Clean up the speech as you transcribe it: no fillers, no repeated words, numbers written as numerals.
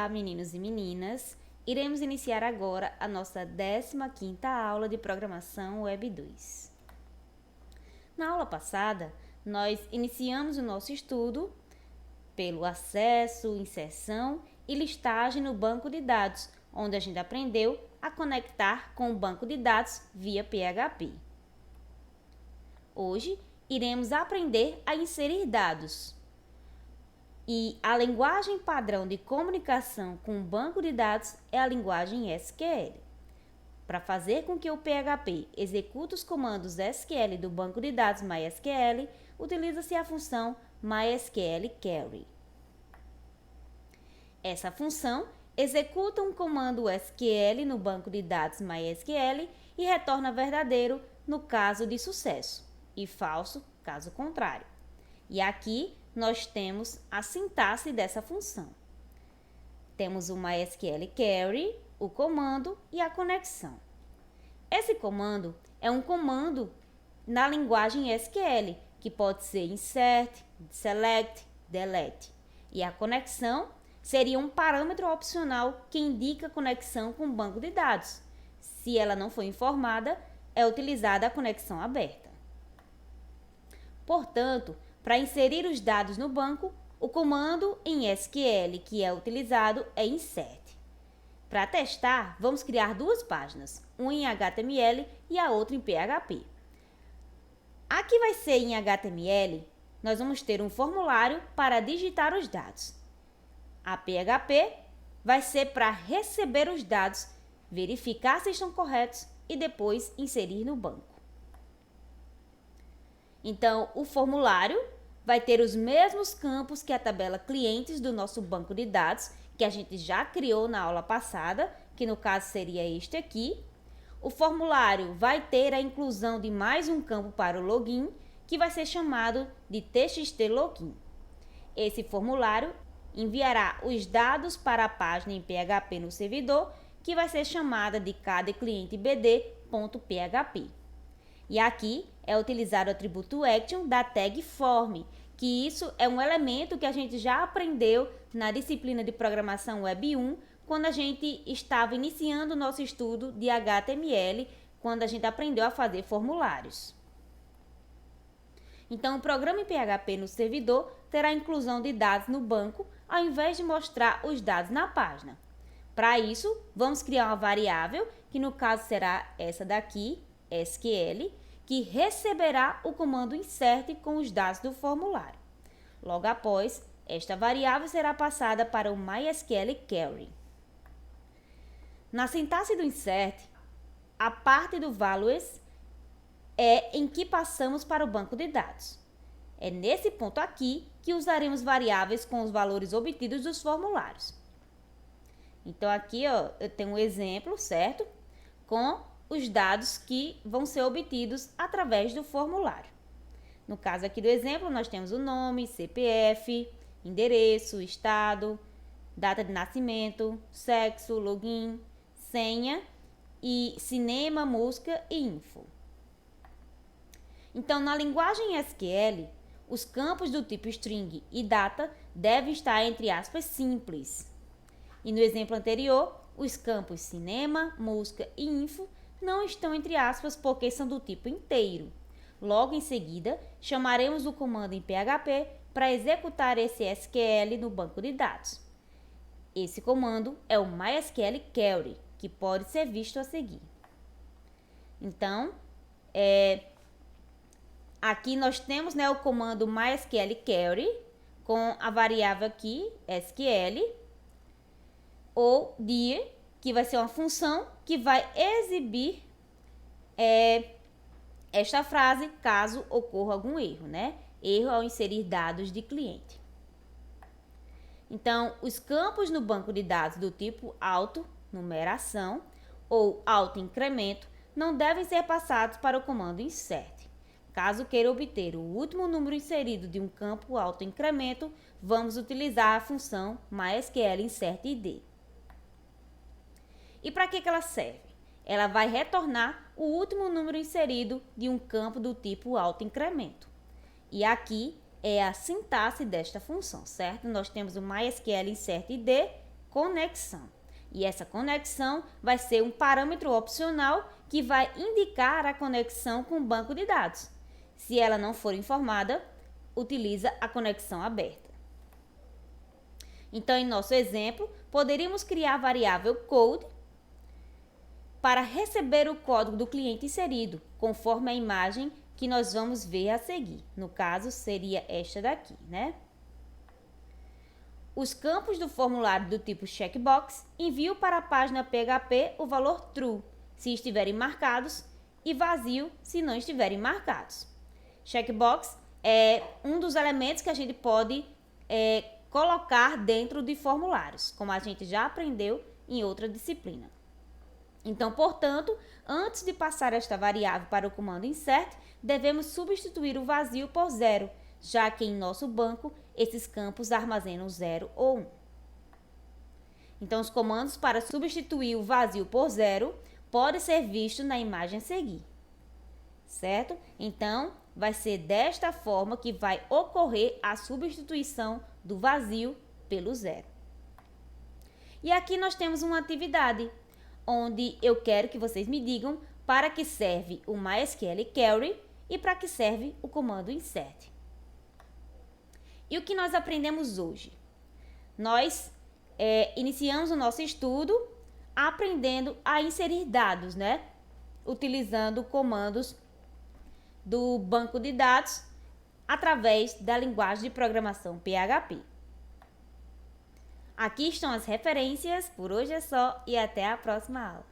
Olá, meninos e meninas! Iremos iniciar agora a nossa 15ª aula de Programação Web 2. Na aula passada, nós iniciamos o nosso estudo pelo acesso, inserção e listagem no banco de dados, onde a gente aprendeu a conectar com o banco de dados via PHP. Hoje, iremos aprender a inserir dados. E a linguagem padrão de comunicação com o banco de dados é a linguagem SQL. Para fazer com que o PHP execute os comandos SQL do banco de dados MySQL, utiliza-se a função MySQL_Query. Essa função executa um comando SQL no banco de dados MySQL e retorna verdadeiro no caso de sucesso e falso caso contrário. E aqui nós temos a sintaxe dessa função. Temos o MySQL_Query, o comando e a conexão. Esse comando é um comando na linguagem SQL, que pode ser insert, select, delete. E a conexão seria um parâmetro opcional que indica a conexão com o banco de dados. Se ela não for informada, é utilizada a conexão aberta. Portanto, para inserir os dados no banco, o comando em SQL que é utilizado é insert. Para testar, vamos criar duas páginas, uma em HTML e a outra em PHP. A que vai ser em HTML, nós vamos ter um formulário para digitar os dados. A PHP vai ser para receber os dados, verificar se estão corretos e depois inserir no banco. Então, o formulário vai ter os mesmos campos que a tabela clientes do nosso banco de dados, que a gente já criou na aula passada, que no caso seria este aqui. O formulário vai ter a inclusão de mais um campo para o login, que vai ser chamado de TXT Login. Esse formulário enviará os dados para a página em PHP no servidor, que vai ser chamada de cadeclientebd.php. E aqui é utilizado o atributo action da tag form, que isso é um elemento que a gente já aprendeu na disciplina de Programação Web 1, quando a gente estava iniciando o nosso estudo de HTML, quando a gente aprendeu a fazer formulários. Então, o programa em PHP no servidor terá a inclusão de dados no banco, ao invés de mostrar os dados na página. Para isso, vamos criar uma variável, que no caso será essa daqui, SQL, que receberá o comando insert com os dados do formulário. Logo após, esta variável será passada para o MySQL_Query. Na sintaxe do insert, a parte do values é em que passamos para o banco de dados. É nesse ponto aqui que usaremos variáveis com os valores obtidos dos formulários. Então aqui eu tenho um exemplo, certo? Com os dados que vão ser obtidos através do formulário. No caso aqui do exemplo, nós temos o nome, CPF, endereço, estado, data de nascimento, sexo, login, senha e cinema, música e info. Então, na linguagem SQL, os campos do tipo string e data devem estar entre aspas simples. E no exemplo anterior, os campos cinema, música e info não estão entre aspas porque são do tipo inteiro. Logo em seguida, chamaremos o comando em PHP para executar esse SQL no banco de dados. Esse comando é o MySQL_Query, que pode ser visto a seguir. Então, aqui nós temos o comando MySQL_Query com a variável aqui, SQL, ou dir, que vai ser uma função que vai exibir esta frase caso ocorra algum erro, Erro ao inserir dados de cliente. Então, os campos no banco de dados do tipo auto, numeração, ou auto-incremento, não devem ser passados para o comando insert. Caso queira obter o último número inserido de um campo auto-incremento, vamos utilizar a função MySQL_insert_id. E para que ela serve? Ela vai retornar o último número inserido de um campo do tipo auto-incremento. E aqui é a sintaxe desta função, certo? Nós temos o MySQL_insert_id conexão. E essa conexão vai ser um parâmetro opcional que vai indicar a conexão com o banco de dados. Se ela não for informada, utiliza a conexão aberta. Então, em nosso exemplo, poderíamos criar a variável code para receber o código do cliente inserido, conforme a imagem que nós vamos ver a seguir. No caso, seria esta daqui, né? Os campos do formulário do tipo checkbox enviam para a página PHP o valor true, se estiverem marcados, e vazio, se não estiverem marcados. Checkbox é um dos elementos que a gente pode colocar dentro de formulários, como a gente já aprendeu em outra disciplina. Então, portanto, antes de passar esta variável para o comando insert, devemos substituir o vazio por 0, já que em nosso banco esses campos armazenam 0 ou 1. Então, os comandos para substituir o vazio por 0 podem ser vistos na imagem a seguir, certo? Então, vai ser desta forma que vai ocorrer a substituição do vazio pelo 0. E aqui nós temos uma atividade, onde eu quero que vocês me digam para que serve o MySQL Query e para que serve o comando insert. E o que nós aprendemos hoje? Nós iniciamos o nosso estudo aprendendo a inserir dados, né? Utilizando comandos do banco de dados através da linguagem de programação PHP. Aqui estão as referências, por hoje é só e até a próxima aula.